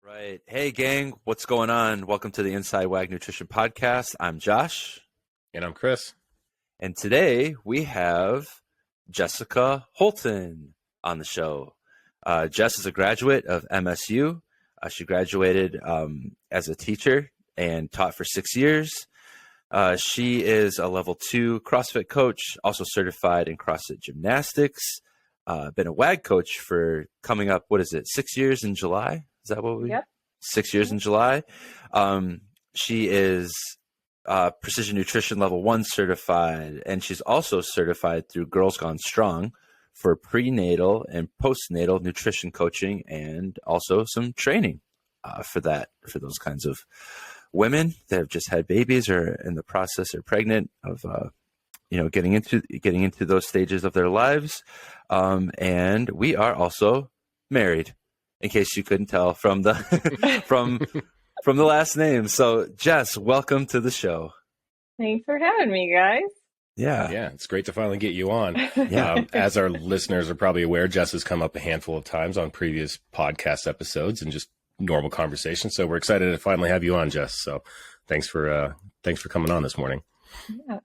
Right. Hey, gang, what's going on? Welcome to the Inside Wag Nutrition Podcast. I'm Josh. And I'm Chris. And today we have Jessica Holton on the show. Jess is a graduate of MSU. She graduated as a teacher and taught for 6 years. She is a level 2 CrossFit coach, also certified in CrossFit gymnastics. Been a WAG coach for coming up, 6 years in July? Is that what we? Yep. 6 years in July. She is Precision Nutrition Level 1 certified, and she's also certified through Girls Gone Strong for prenatal and postnatal nutrition coaching, and also some training for those kinds of women that have just had babies or in the process or pregnant of getting into those stages of their lives. And we are also married, in case you couldn't tell from the from the last name. So Jess, welcome to the show. Thanks for having me, guys. Yeah, it's great to finally get you on. Yeah. As our listeners are probably aware, Jess has come up a handful of times on previous podcast episodes and just normal conversations. So we're excited to finally have you on, Jess. So thanks for coming on this morning. Yeah.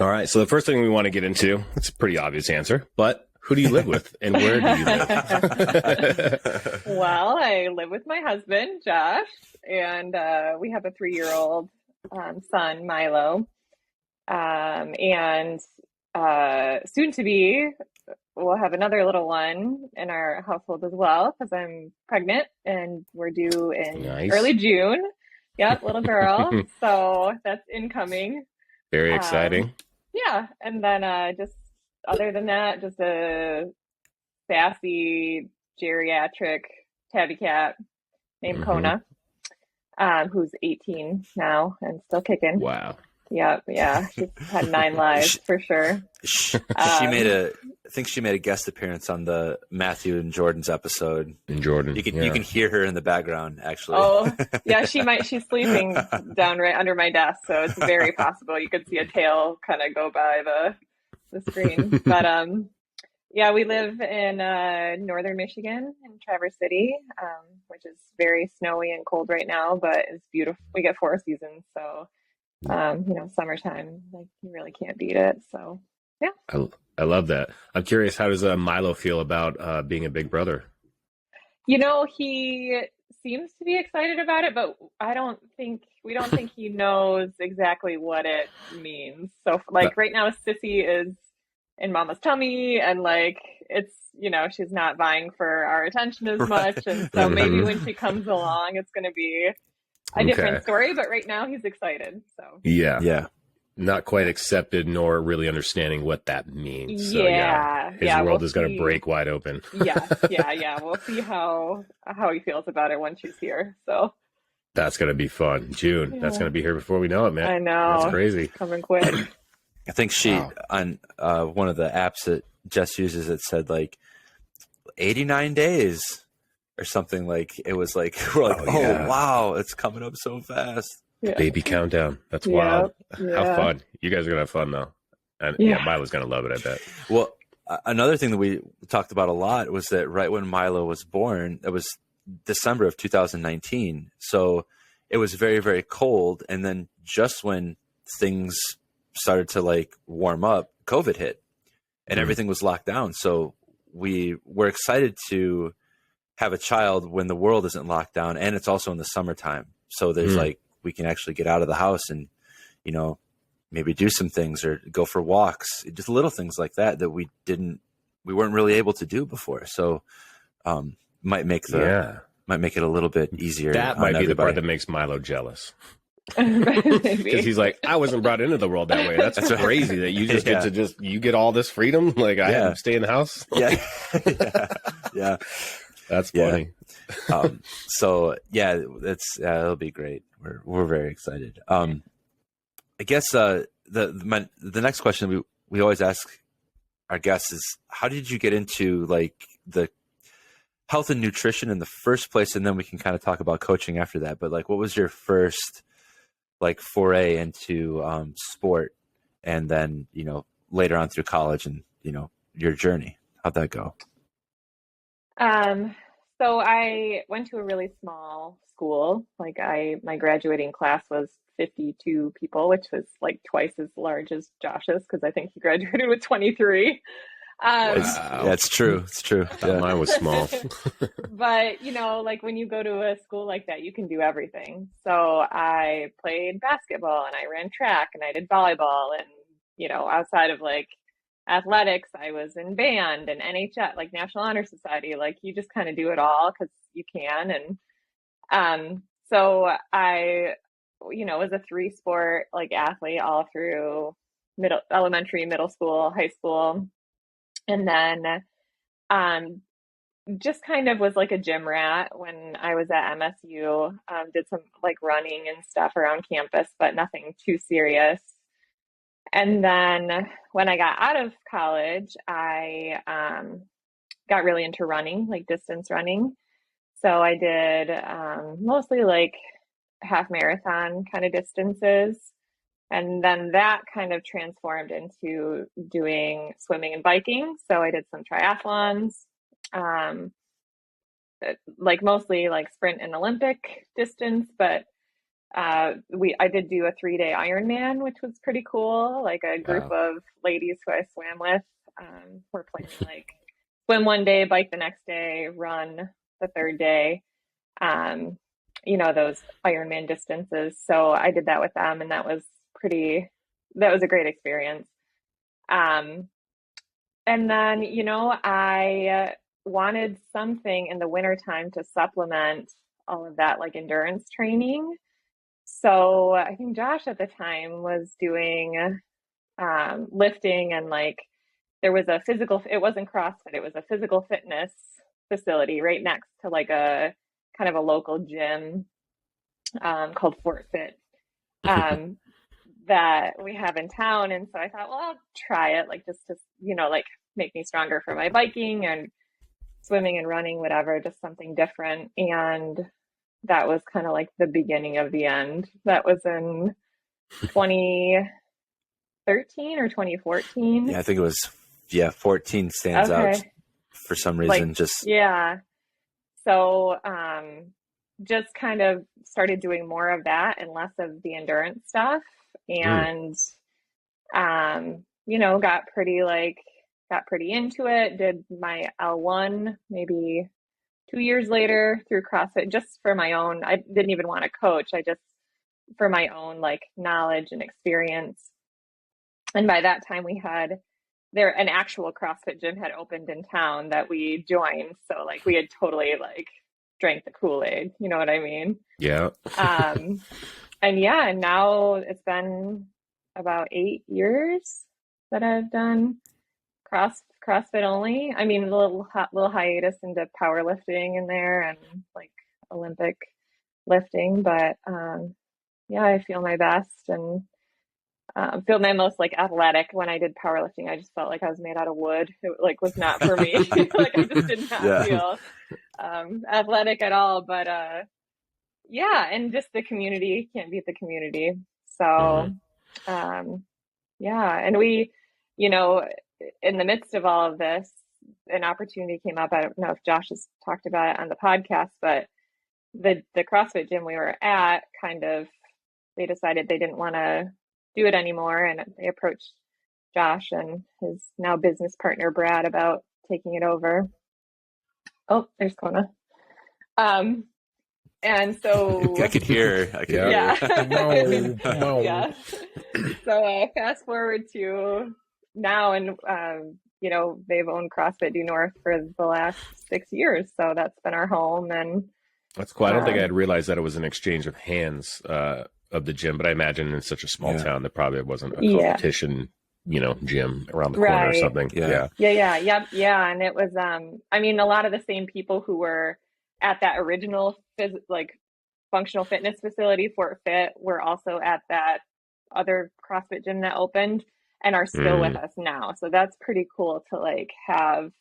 All right. So the first thing we want to get into, it's a pretty obvious answer, but who do you live with and where do you live? Well, I live with my husband, Josh, and we have a 3-year-old son, Milo. And soon to be, we'll have another little one in our household as well, because I'm pregnant and we're due in early June. Yep, little girl. So that's incoming. Very exciting. Yeah. And then just other than that, just a sassy geriatric tabby cat named Kona, who's 18 now and still kicking. Wow. Yep. Yeah. She's had 9 lives for sure. I think she made a guest appearance on the Matthew and Jordan's episode. In Jordan. You can hear her in the background, actually. Oh, yeah. She's sleeping down right under my desk. So it's very possible you could see a tail kind of go by the screen. But yeah, we live in northern Michigan in Traverse City, which is very snowy and cold right now, but it's beautiful. We get 4 seasons, so summertime, like, you really can't beat it. So yeah, I love that. I'm curious, how does Milo feel about being a big brother? He seems to be excited about it, but we don't think he knows exactly what it means. So right now, Sissy is in mama's tummy, and it's, she's not vying for our attention as much. And so maybe when she comes along, it's going to be a different story, but right now he's excited. So yeah. Not quite accepted nor really understanding what that means. So his world is going to break wide open. Yeah. We'll see how he feels about it once she's here. So that's going to be fun. June. That's going to be here before we know it, man. I know. That's crazy. Coming quick. I think on one of the apps that Jess uses, it said 89 days or something. It was we're wow, it's coming up so fast. Yeah. Baby countdown. That's wild. Yeah. How fun. You guys are going to have fun, though. And Milo's going to love it, I bet. Well, another thing that we talked about a lot was that right when Milo was born, it was December of 2019. So it was very, very cold. And then just when things started to warm up, COVID hit and everything was locked down. So we were excited to have a child when the world isn't locked down, and it's also in the summertime. So there's we can actually get out of the house and, maybe do some things or go for walks, just little things like that we weren't really able to do before. So, might make it a little bit easier. That might be the part that makes Milo jealous. Because he's I wasn't brought into the world that way. That's crazy that you just get to you get all this freedom. I have to stay in the house. Yeah. That's funny. So it'll be great. We're very excited. I guess the next question we always ask our guests is, how did you get into the health and nutrition in the first place? And then we can kind of talk about coaching after that. But what was your first foray into sport, and then later on through college and your journey? How'd that go? So I went to a really small school. Like my graduating class was 52 people, which was like twice as large as Josh's because I think he graduated with 23. Wow. It's true. It's true. I thought mine was small. But, like when you go to a school like that, you can do everything. So I played basketball and I ran track and I did volleyball and, outside of like athletics, I was in band and NHS, like National Honor Society. Like you just kind of do it all because you can. And so I, was a 3-sport like athlete all through elementary, middle school, high school. And then just kind of was like a gym rat when I was at MSU. Did some like running and stuff around campus, but nothing too serious. And then when I got out of college, I got really into running, like distance running. So I did mostly like half marathon kind of distances. And then that kind of transformed into doing swimming and biking. So I did some triathlons, like mostly like sprint and Olympic distance, but I did do a 3-day Ironman, which was pretty cool. Like a group of ladies who I swam with were planning like swim one day, bike the next day, run the third day. Those Ironman distances. So I did that with them, and that was a great experience. And then, I wanted something in the wintertime to supplement all of that like endurance training. So I think Josh at the time was doing lifting, and like there was it wasn't CrossFit, it was a physical fitness facility right next to like a kind of a local gym called Fort Fit that we have in town. And so I thought, well, I'll try it, like just to, like make me stronger for my biking and swimming and running, whatever, just something different. And that was kind of like the beginning of the end. That was in 2013 or 2014. Yeah, I think it was, 14 stands out for some reason. So just kind of started doing more of that and less of the endurance stuff. And, got pretty into it, did my L1 maybe 2 years later through CrossFit, just for my own. I didn't even want to coach. I just, for my own like knowledge and experience. And by that time an actual CrossFit gym had opened in town that we joined. So like we had totally like drank the Kool-Aid, you know what I mean? Yeah. And now it's been about 8 years that I've done CrossFit only. I mean, a little hiatus into powerlifting in there and like Olympic lifting, but I feel my best and feel my most like athletic. When I did powerlifting, I just felt like I was made out of wood. It like was not for me. Like I just did not feel athletic at all. But and just the community, can't beat the community. So and we, in the midst of all of this, an opportunity came up. I don't know if Josh has talked about it on the podcast, but the CrossFit gym we were at they decided they didn't want to do it anymore, and they approached Josh and his now business partner Brad about taking it over. Oh, there's Kona. And so I could hear. Yeah. So fast forward to now, and they've owned CrossFit Due North for the last 6 years, so that's been our home. And that's cool. I don't think I'd realized that it was an exchange of hands of the gym, but I imagine in such a small town that probably wasn't a competition, gym around the corner or something. Yeah. And it was, a lot of the same people who were at that original functional fitness facility, Fort Fit, were also at that other CrossFit gym that opened and are still with us now. So that's pretty cool to like have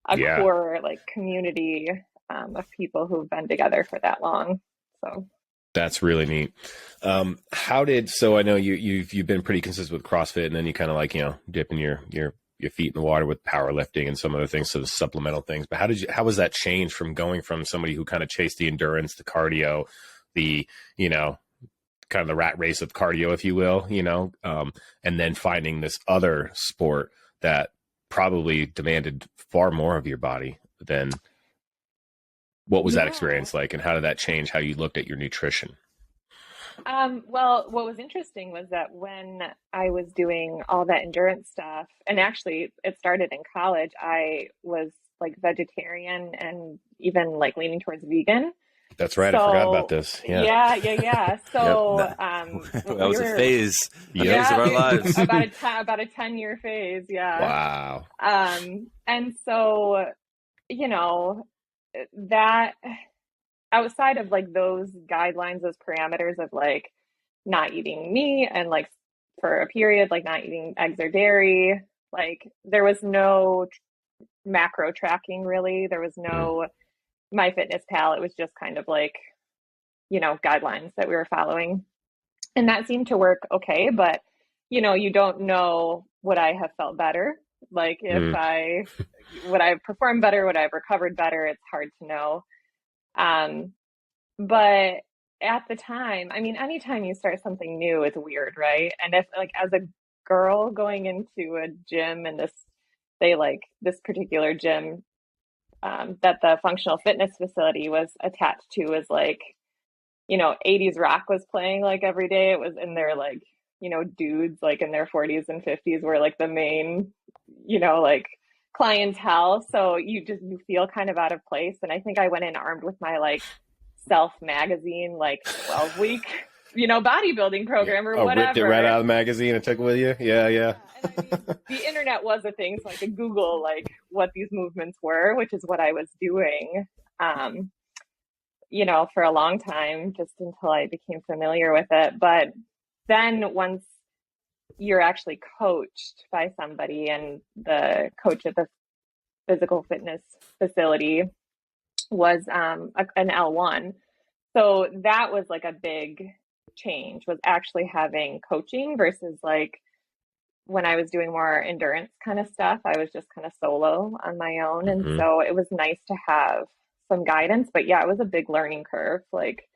a core like community of people who've been together for that long. So that's really neat. So I know you've been pretty consistent with CrossFit, and then you kind of like, dipping your your feet in the water with powerlifting and some other things, so the supplemental things. But how was that change from going from somebody who kind of chased the endurance, the cardio, the, kind of the rat race of cardio, if you will, and then finding this other sport that probably demanded far more of your body than what was that experience like, and how did that change how you looked at your nutrition? Well, what was interesting was that when I was doing all that endurance stuff, and actually it started in college, I was like vegetarian and even like leaning towards vegan. That's right. I forgot about this. Yeah. So, Yep. That was a phase of our lives. about a 10-year phase. Yeah. Wow. And so, that outside of like those guidelines, those parameters of like not eating meat and like for a period, like not eating eggs or dairy, like there was no macro tracking really. There was no MyFitnessPal. It was just kind of like, guidelines that we were following. And that seemed to work okay. But, you don't know, would I have felt better? Like if would I have performed better? Would I have recovered better? It's hard to know. But at the time, I mean, anytime you start something new, it's weird, right? And if like as a girl going into a gym and this particular gym that the functional fitness facility was attached to was like, 80s rock was playing like every day. It was in their like, dudes like in their 40s and 50s were like the main, like clientele. So you feel kind of out of place. And I think I went in armed with my like Self magazine, like 12-week, bodybuilding program or whatever. Ripped it right out of the magazine and took it with you. Yeah. And I mean, the internet was a thing, so I could Google like what these movements were, which is what I was doing, for a long time, just until I became familiar with it. But then once you're actually coached by somebody, and the coach at the physical fitness facility was an L1. So that was like a big change, was actually having coaching versus like when I was doing more endurance kind of stuff, I was just kind of solo on my own. And so it was nice to have some guidance, but yeah, it was a big learning curve. Like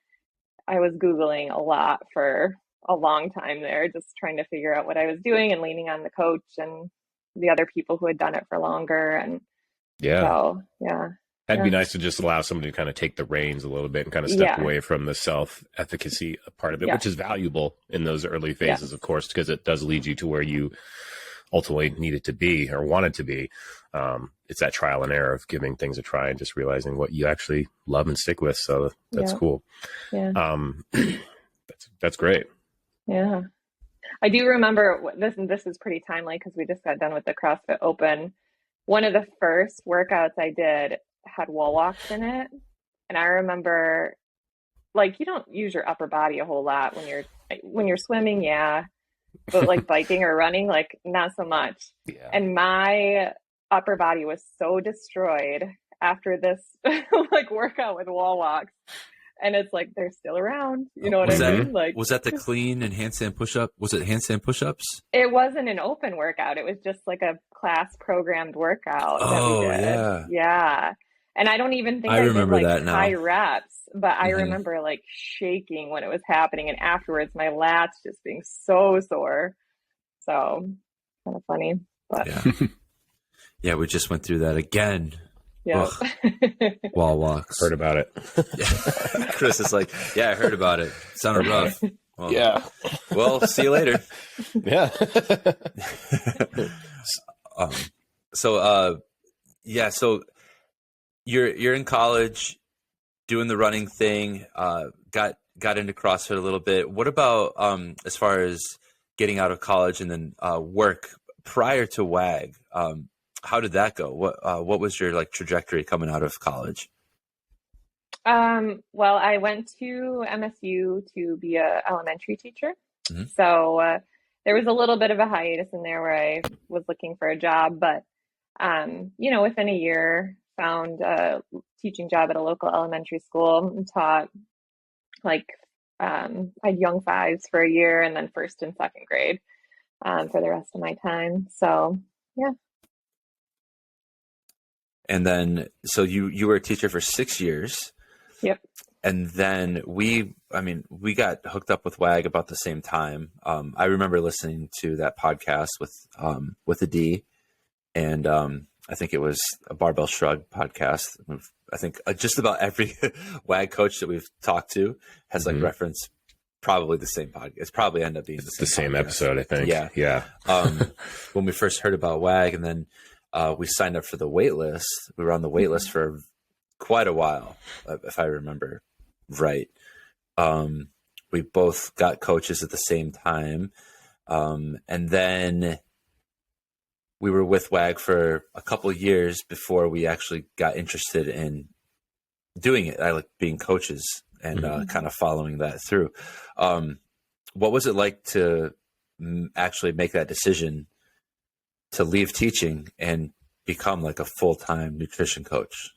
I was Googling a lot for a long time there, just trying to figure out what I was doing and leaning on the coach and the other people who had done it for longer. And so, yeah. That'd be nice to just allow somebody to kind of take the reins a little bit and kind of step away from the self-efficacy part of it, which is valuable in those early phases, of course, because it does lead you to where you ultimately needed to be or wanted to be. It's that trial and error of giving things a try and just realizing what you actually love and stick with. So that's cool. Yeah. That's great. Yeah. I do remember this is pretty timely because we just got done with the CrossFit Open. One of the first workouts I did had wall walks in it. And I remember like, you don't use your upper body a whole lot when you're swimming. Yeah. But like biking or running, like not so much. Yeah. And my upper body was so destroyed after this like workout with wall walks. And it's like, they're still around. You know what I mean? Like, was that the clean and handstand push-up? Was it handstand push-ups? It wasn't an open workout. It was just like a class programmed workout that we did. Yeah. And I don't even think I remember did like that high now. reps, but I remember like shaking when it was happening. And afterwards, my lats just being so sore. So kind of funny, but yeah, we just went through that again. Yeah. Wall walks. Heard about it. Chris is like, yeah, I heard about it. Sounded rough. Well, yeah. Well, see you later. Yeah. So you're in college doing the running thing, got into CrossFit a little bit. What about as far as getting out of college and then work prior to WAG? How did that go? What was your like trajectory coming out of college? Well, I went to MSU to be a elementary teacher. So there was a little bit of a hiatus in there where I was looking for a job, but within a year found a teaching job at a local elementary school and taught like I had young fives for a year and then first and second grade for the rest of my time. So yeah, And then, so you were a teacher for 6 years. Yep. And then we got hooked up with WAG about the same time. I remember listening to that podcast with a D, and I think it was a Barbell Shrug podcast. I think just about every WAG coach that we've talked to has like referenced probably the same podcast. It's probably ended up being the same podcast. Episode, I think. Yeah. When we first heard about WAG, and then we signed up for the wait list. We were on the wait list for quite a while, if I remember right. We both got coaches at the same time. And then we were with WAG for a couple of years before we actually got interested in doing it. I like being coaches and kind of following that through. What was it like to actually make that decision to leave teaching and become like a full-time nutrition coach?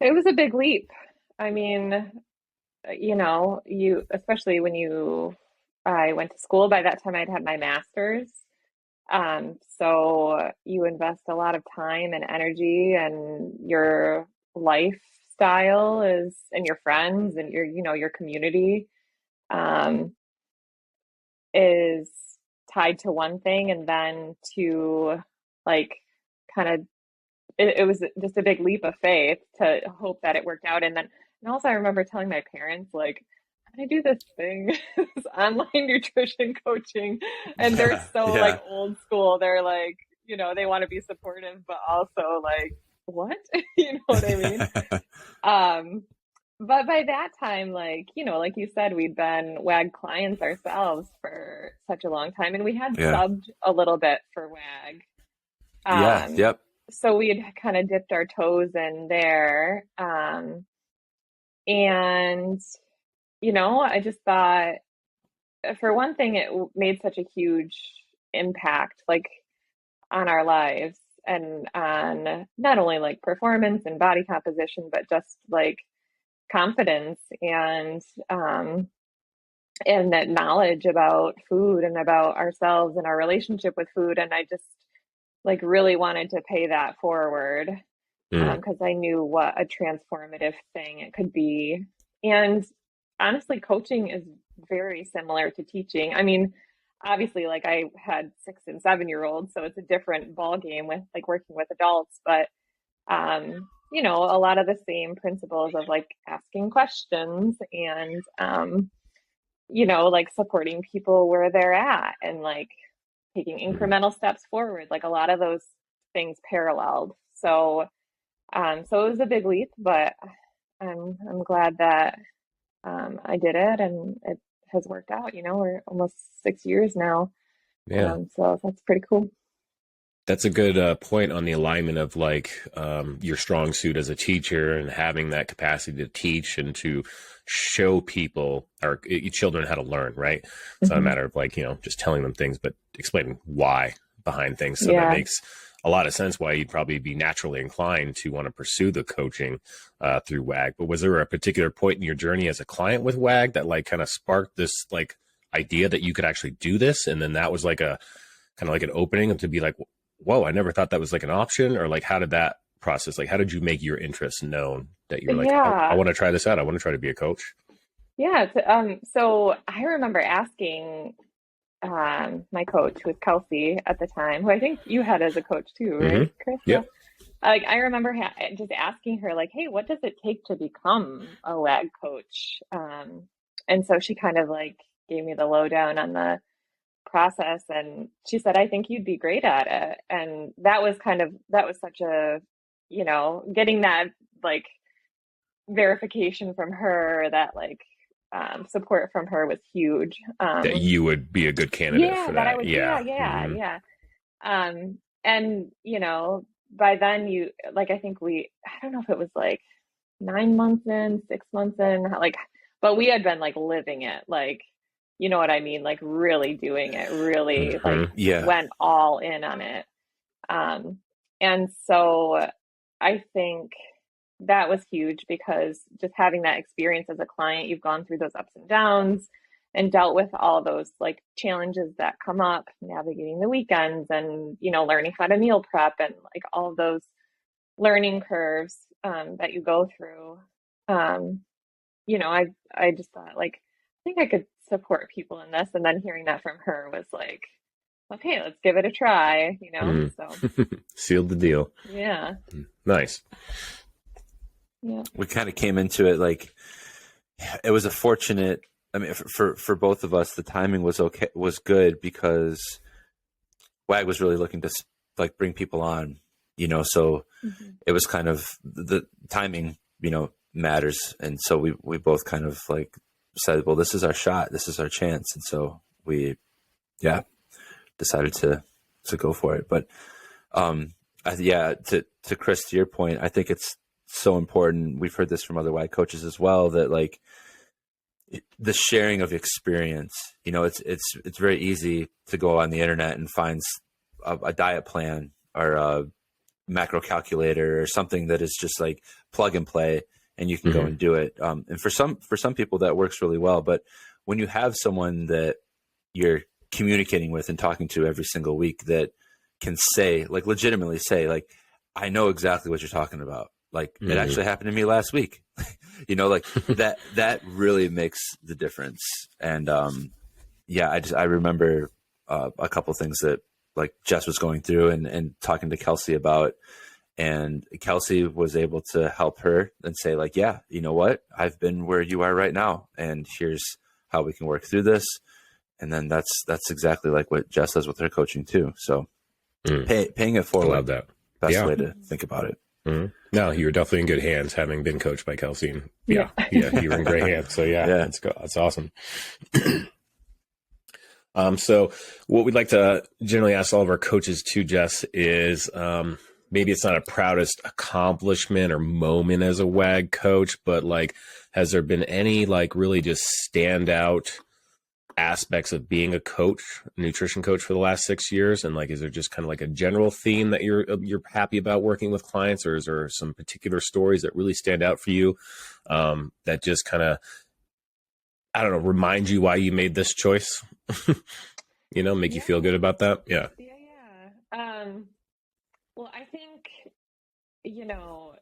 It was a big leap. I mean, especially when I went to school, by that time I'd had my master's. So you invest a lot of time and energy, and your lifestyle and your friends and your community, is tied to one thing, and then to like kind of, it was just a big leap of faith to hope that it worked out. And also I remember telling my parents, like, I do this thing, this online nutrition coaching, and they're so like old school. They're like, they want to be supportive, but also like, what? You know what I mean? But by that time, like you said, we'd been WAG clients ourselves for such a long time, and we had subbed a little bit for WAG. Yep. So we had kind of dipped our toes in there. And I just thought, for one thing, it made such a huge impact, like, on our lives and on not only like performance and body composition, but just like confidence and that knowledge about food and about ourselves and our relationship with food. And I just like really wanted to pay that forward because I knew what a transformative thing it could be. And honestly, coaching is very similar to teaching. I mean, obviously, like, I had 6 and 7-year-olds, so it's a different ball game with like working with adults, but a lot of the same principles of like asking questions and like supporting people where they're at and like taking incremental steps forward. Like, a lot of those things paralleled. So it was a big leap, but I'm glad that I did it, and it has worked out. We're almost 6 years now. So that's pretty cool. That's a good point on the alignment of like your strong suit as a teacher and having that capacity to teach and to show people or children how to learn, right? It's not a matter of like, just telling them things, but explaining why behind things. So that makes a lot of sense why you'd probably be naturally inclined to want to pursue the coaching through WAG. But was there a particular point in your journey as a client with WAG that like kind of sparked this like idea that you could actually do this? And then that was like a kind of like an opening to be like, whoa, I never thought that was like an option? Or like, how did that process, like, how did you make your interest known that you're like, I want to try this out. I want to try to be a coach. Yeah. So I remember asking my coach, who was Kelsey at the time, who I think you had as a coach too, right, Chris? Yeah. Like, I remember just asking her, like, hey, what does it take to become a WAG coach? And so she kind of like gave me the lowdown on the process, and she said, I think you'd be great at it. And that was such a, getting that like verification from her, that like support from her was huge. That you would be a good candidate for that. I would, yeah. And by then I think I don't know if it was like 9 months in, 6 months in, like, but we had been like living it, like, you know what I mean? Like, really doing it, really went all in on it. And so I think that was huge, because just having that experience as a client, you've gone through those ups and downs and dealt with all those like challenges that come up, navigating the weekends and, learning how to meal prep and like all of those learning curves that you go through. You know, I just thought like, I think I could support people in this. And then hearing that from her was like, okay, let's give it a try, you know? So sealed the deal. yeah. Nice. Yeah. We kind of came into it like it was a fortunate. I mean, for both of us, the timing was good because WAG was really looking to like bring people on, you know. So it was kind of the timing, you know, matters, and so we both kind of like said, well, this is our shot, this is our chance, and so we, decided to go for it. But to Chris, to your point, I think it's so important. We've heard this from other WAG coaches as well, that like the sharing of experience, you know, it's very easy to go on the internet and find a diet plan or a macro calculator or something that is just like plug and play and you can go and do it. And for some people that works really well, but when you have someone that you're communicating with and talking to every single week that can say, like, legitimately say, like, I know exactly what you're talking about. Like it actually happened to me last week, you know, like that really makes the difference. And, I remember, a couple of things that like Jess was going through and talking to Kelsey about, and Kelsey was able to help her and say like, yeah, you know what, I've been where you are right now, and here's how we can work through this. And then that's exactly like what Jess does with her coaching too. So paying it forward. I love that. Best way to think about it. No, you were definitely in good hands, having been coached by Kelsey. And you were in great hands. So that's awesome. So what we'd like to generally ask all of our coaches too, Jess, is maybe it's not a proudest accomplishment or moment as a WAG coach, but like, has there been any like really just standout aspects of being a coach, nutrition coach for the last 6 years? And like, is there just kind of like a general theme that you're happy about working with clients, or is there some particular stories that really stand out for you that just kind of, I don't know, remind you why you made this choice? You know, make you feel good about that? Yeah. Well, I think, you know,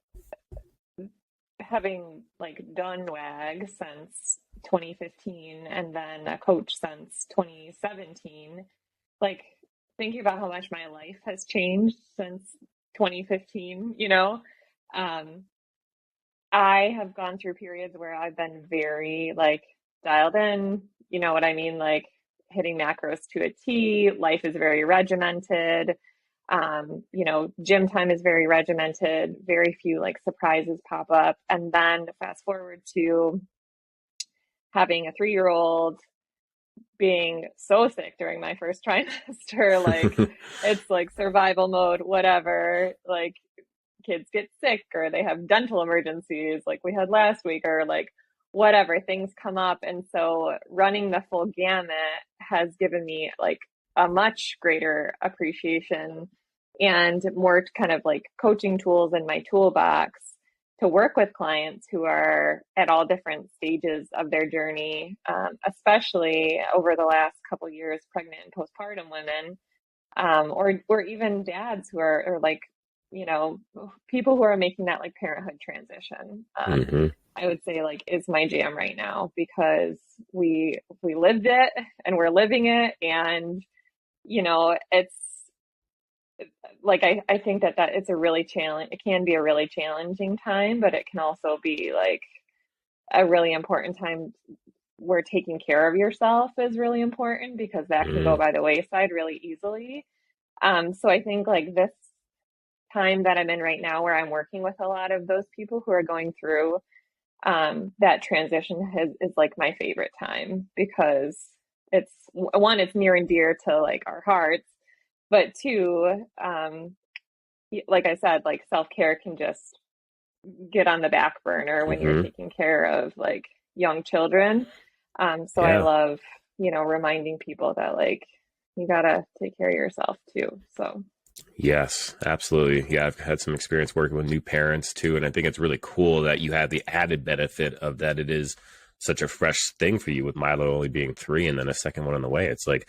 having like done WAG since 2015 and then a coach since 2017, like thinking about how much my life has changed since 2015, you know, I have gone through periods where I've been very like dialed in, you know what I mean? Like hitting macros to a T, life is very regimented. You know, gym time is very regimented, very few like surprises pop up. And then fast forward to having a 3-year-old, being so sick during my first trimester, like it's like survival mode, whatever, like kids get sick or they have dental emergencies like we had last week, or like whatever, things come up. And so running the full gamut has given me like a much greater appreciation and more kind of like coaching tools in my toolbox to work with clients who are at all different stages of their journey, especially over the last couple of years, pregnant and postpartum women, or even dads who are like, you know, people who are making that like parenthood transition. I would say like is my jam right now, because we lived it and we're living it, and you know, it's like I think that it's a really it can be a really challenging time, but it can also be like a really important time where taking care of yourself is really important, because that can go by the wayside really easily. So I think like this time that I'm in right now, where I'm working with a lot of those people who are going through that transition is like my favorite time, because it's one, it's near and dear to like our hearts, but two, like I said, like self-care can just get on the back burner when you're taking care of like young children. So I love, you know, reminding people that like you gotta take care of yourself too. So yes, absolutely. Yeah, I've had some experience working with new parents too, and I think it's really cool that you have the added benefit of that it is such a fresh thing for you with Milo only being 3 and then a second one on the way. It's like,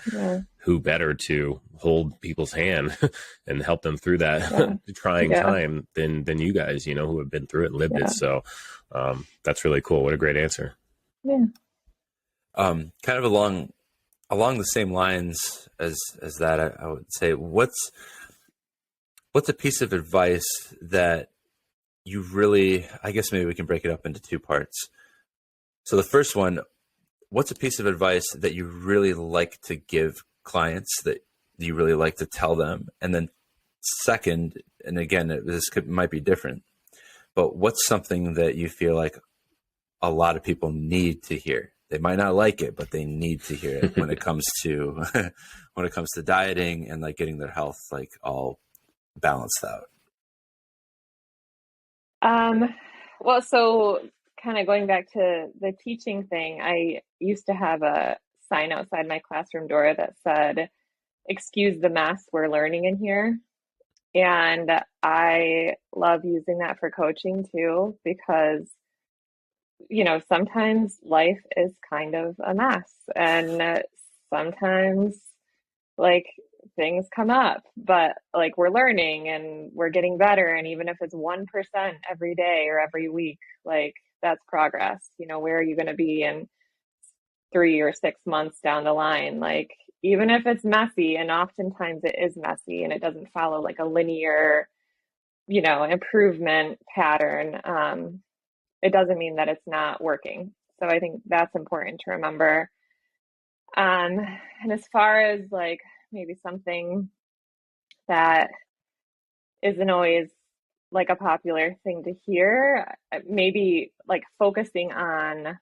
who better to hold people's hand and help them through that trying time than you guys, who have been through it and lived it. So that's really cool. What a great answer. Yeah. Kind of along the same lines as that, I would say, what's a piece of advice that you really, I guess maybe we can break it up into 2 parts. So the first one, what's a piece of advice that you really like to give clients, that you really like to tell them? And then second, and again, might be different, but what's something that you feel like a lot of people need to hear? They might not like it, but they need to hear it when it comes to dieting and like getting their health like all balanced out. Well, so kind of going back to the teaching thing, I used to have a sign outside my classroom door that said, "Excuse the mess, we're learning in here." And I love using that for coaching too, because sometimes life is kind of a mess, and sometimes like things come up, but like we're learning and we're getting better. And even if it's 1% every day or every week, like that's progress. Where are you going to be in 3 or 6 months down the line? Like, even if it's messy, and oftentimes it is messy and it doesn't follow like a linear, improvement pattern, it doesn't mean that it's not working. So I think that's important to remember. And as far as like maybe something that isn't always like a popular thing to hear, maybe like focusing on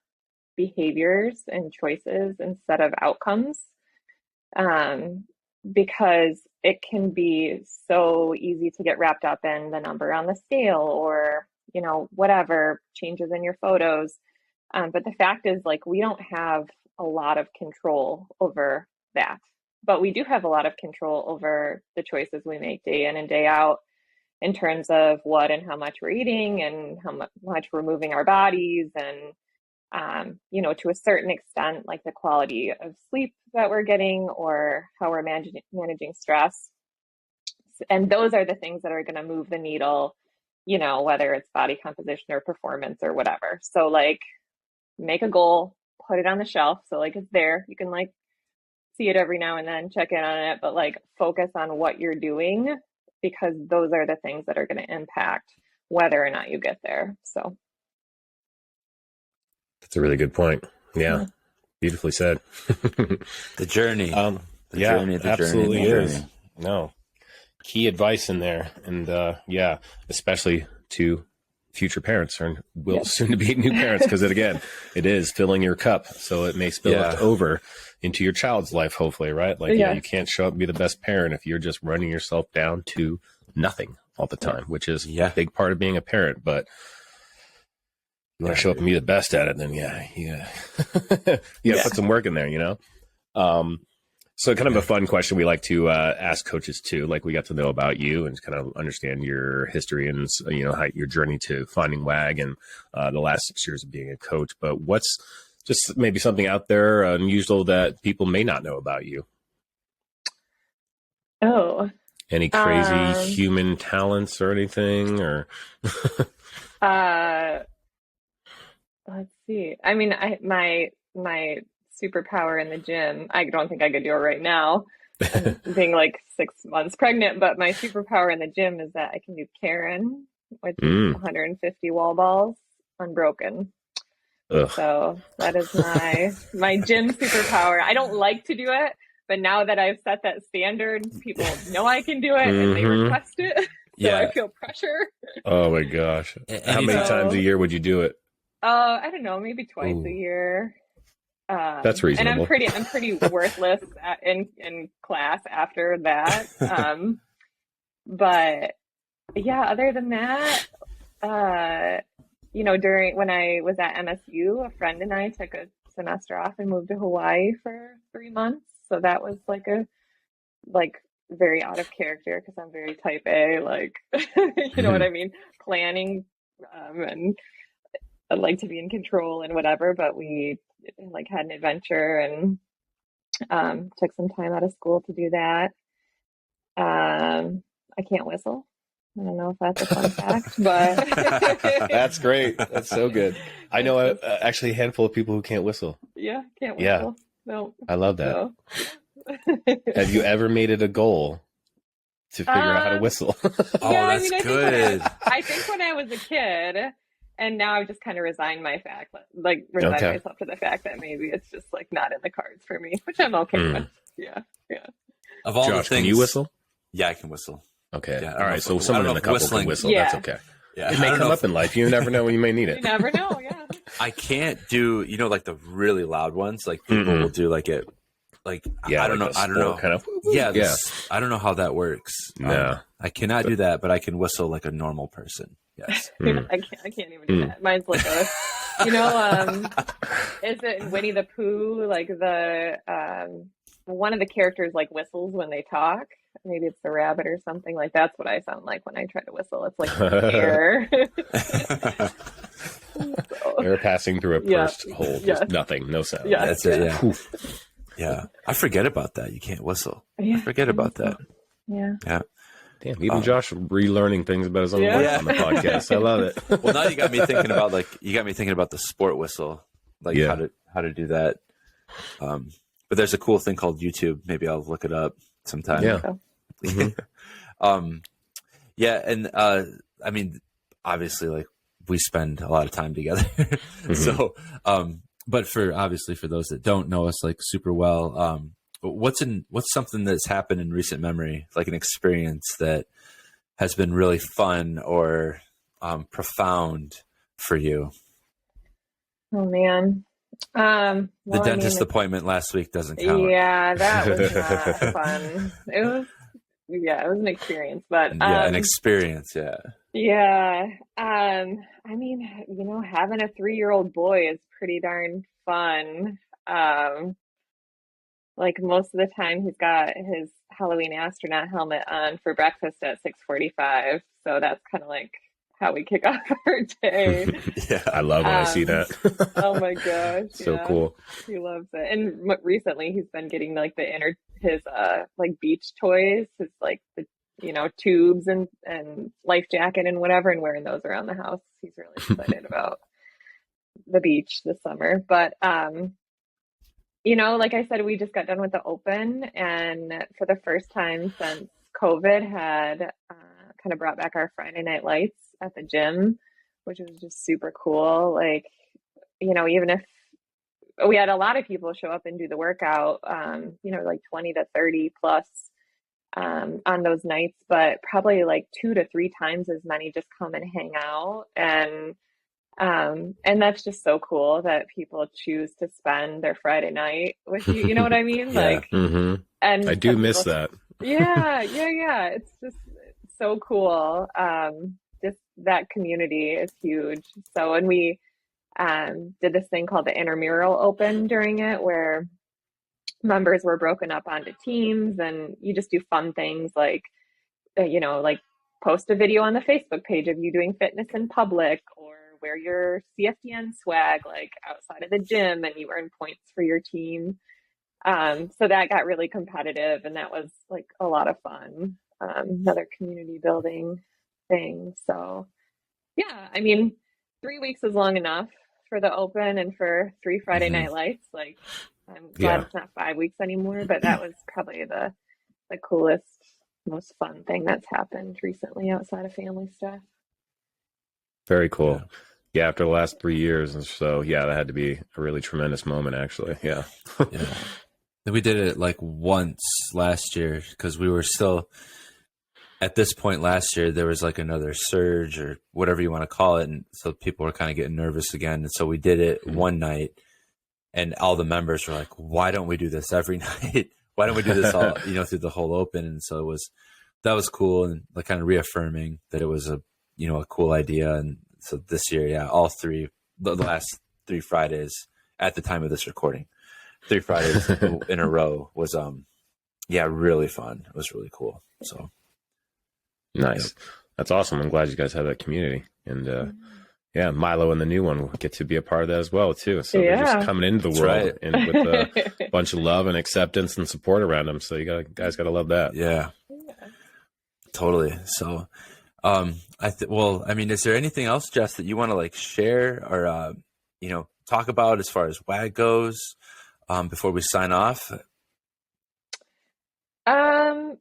behaviors and choices instead of outcomes, because it can be so easy to get wrapped up in the number on the scale or whatever changes in your photos. But the fact is, like, we don't have a lot of control over that, but we do have a lot of control over the choices we make day in and day out in terms of what and how much we're eating and how much we're moving our bodies, and to a certain extent, like the quality of sleep that we're getting or how we're managing stress. And those are the things that are going to move the needle, whether it's body composition or performance or whatever. So like, make a goal, put it on the shelf. So like, it's there. You can like see it every now and then, check in on it, but like focus on what you're doing, because those are the things that are going to impact whether or not you get there. So that's a really good point. Yeah. Beautifully said. The journey. Absolutely is. No, key advice in there. And especially to future parents or soon to be new parents, because it is filling your cup. So it may spill over into your child's life, hopefully, right? Like, you can't show up and be the best parent if you're just running yourself down to nothing all the time, which is a big part of being a parent. But you want to show up and be the best at it, then you got to put some work in there, So kind of a fun question we like to ask coaches too. Like, we got to know about you and kind of understand your history and, how your journey to finding WAG and the last 6 years of being a coach. But what's just maybe something out there unusual that people may not know about you? Oh, any crazy human talents or anything, or? Let's see. I mean, my superpower in the gym, I don't think I could do it right now, being like 6 months pregnant, but my superpower in the gym is that I can do Karen, which is 150 wall balls unbroken. Ugh. So that is my gym superpower. I don't like to do it, but now that I've set that standard, people know I can do it and they request it. So I feel pressure. Oh my gosh. How many times a year would you do it? I don't know, maybe twice a year. That's reasonable. And I'm pretty worthless in class after that. But yeah, other than that, during when I was at MSU, a friend and I took a semester off and moved to Hawaii for 3 months. So that was like very out of character because I'm very type A, like, you know what I mean? Planning, and like to be in control and whatever, but we like had an adventure and took some time out of school to do that. I can't whistle. I don't know if that's a fun fact, but That's great. That's so good. I know actually a handful of people who can't whistle. Yeah, can't Yeah. whistle. No. I love that. So. Have you ever made it a goal to figure out how to whistle? Oh, Yeah, that's good. I think when I was a kid, and now I've just kind of resigned myself to the fact that maybe it's just like not in the cards for me, which I'm okay with. Yeah, yeah. Of all Josh, the things, can you whistle? Yeah, I can whistle. Okay. Yeah, All right. So someone in the couple can whistle. Yeah. That's okay. Yeah, It may come up in life. You never know when you may need it. You never know. Yeah. I can't do, like the really loud ones. Like people will do like it. Like Yeah, I don't know. I don't know. Kind of. Yeah, I don't know how that works. No. I cannot do that, but I can whistle like a normal person. Yes. I can't even do that. Mine's like a, is it Winnie the Pooh? Like the one of the characters like whistles when they talk. Maybe it's the rabbit or something. Like that's what I sound like when I try to whistle. It's like air. Air passing through a pursed hole. Just nothing. No sound. Yeah. That's it. Yeah. Yeah. I forget about that. You can't whistle. Yeah. I forget about that. Yeah. Yeah. Damn, even Josh relearning things about his own life on the podcast. I love it. Well, now you got me thinking about the sport whistle, like how to do that. But there's a cool thing called YouTube. Maybe I'll look it up sometime. Yeah. Yeah. And I mean, obviously, like we spend a lot of time together. So, but for those that don't know us like super well, what's something that's happened in recent memory, like an experience that has been really fun or profound for you? Oh man. The dentist appointment last week doesn't count. Yeah, that was not fun. It was an experience, but an experience. Yeah. Yeah. I mean, having a 3-year-old boy is pretty darn fun. Like most of the time he's got his Halloween astronaut helmet on for breakfast at 6:45. So that's kind of like how we kick off our day. Yeah, I love when I see that. Oh my gosh. So cool. He loves it. And recently he's been getting like his like beach toys, his like the tubes and life jacket and whatever, and wearing those around the house. He's really excited about the beach this summer. But like I said, we just got done with the open, and for the first time since COVID had kind of brought back our Friday night lights at the gym, which was just super cool. Like, even if we had a lot of people show up and do the workout, like 20 to 30 plus on those nights, but probably like 2 to 3 times as many just come and hang out. And that's just so cool that people choose to spend their Friday night with you. You know what I mean? Like, and I do miss that. Yeah. It's just so cool. Just that community is huge. So, and we did this thing called the intramural open during it, where members were broken up onto teams, and you just do fun things like, like post a video on the Facebook page of you doing fitness in public, or wear your CFDN swag like outside of the gym, and you earn points for your team. So that got really competitive, and that was like a lot of fun. Another community building thing. So yeah, I mean, 3 weeks is long enough for the open and for 3 Friday night lights. Like, I'm glad it's not 5 weeks anymore, but that was probably the coolest, most fun thing that's happened recently outside of family stuff. Very cool. Yeah, after the last 3 years and so, that had to be a really tremendous moment, actually. Yeah. We did it like once last year because we were still at this point last year. There was like another surge or whatever you want to call it, and so people were kind of getting nervous again. And so we did it one night, and all the members were like, "Why don't we do this every night? Why don't we do this all through the whole open?" And so that was cool, and like kind of reaffirming that it was a cool idea. And so this year, all the last 3 Fridays at the time of this recording, 3 Fridays in a row was really fun. It was really cool. So nice. That's awesome. I'm glad you guys have that community. And Yeah, Milo and the new one will get to be a part of that as well too. So they're Yeah. just coming into the That's world right. and with a bunch of love and acceptance and support around them. So you guys got to love that. Yeah, totally. So, well, I mean, is there anything else, Jess, that you want to like share or, talk about as far as WAG goes, before we sign off? I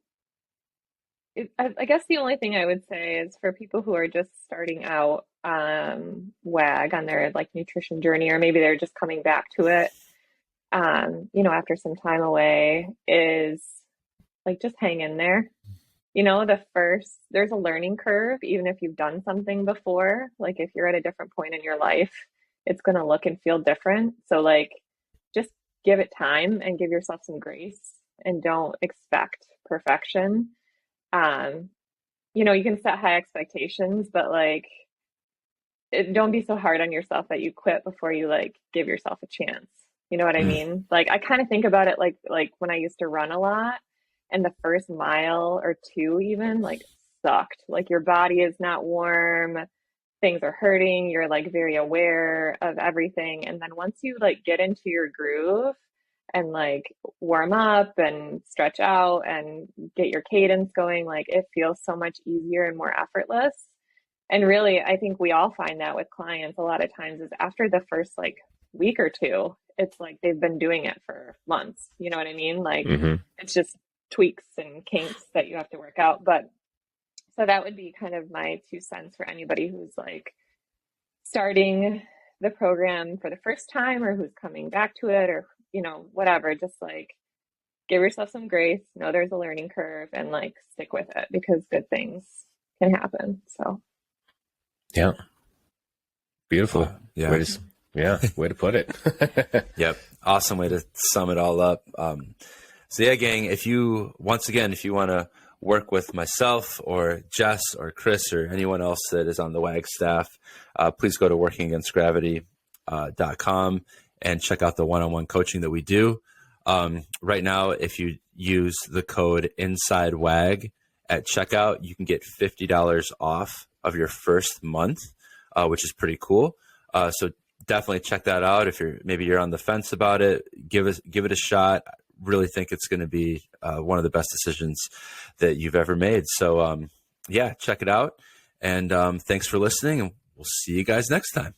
guess the only thing I would say is for people who are just starting out WAG on their like nutrition journey, or maybe they're just coming back to it, after some time away, is like just hang in there. There's a learning curve, even if you've done something before. Like if you're at a different point in your life, it's going to look and feel different. So like just give it time and give yourself some grace and don't expect perfection. You can set high expectations, but like, don't be so hard on yourself that you quit before you like give yourself a chance. You know what I mean? Like, I kind of think about it like when I used to run a lot, and the first mile or two even like sucked. Like your body is not warm, things are hurting, you're like very aware of everything. And then once you like get into your groove and like warm up and stretch out and get your cadence going, like it feels so much easier and more effortless. And really, I think we all find that with clients a lot of times is after the first like week or two, it's like they've been doing it for months. You know what I mean? Like it's just tweaks and kinks that you have to work out. But so that would be kind of my 2 cents for anybody who's like starting the program for the first time or who's coming back to it or, whatever. Just like give yourself some grace, know there's a learning curve and like stick with it because good things can happen. So. Yeah. Beautiful. Yeah. Way to put it. Yep. Awesome way to sum it all up. So yeah, gang, if you want to work with myself or Jess or Chris or anyone else that is on the WAG staff, please go to workingagainstgravity.com and check out the one-on-one coaching that we do. Right now, if you use the code INSIDEWAG at checkout, you can get $50 off of your first month, which is pretty cool. So definitely check that out. If you're on the fence about it, give it a shot. Really think it's going to be one of the best decisions that you've ever made. So check it out. And thanks for listening, and we'll see you guys next time.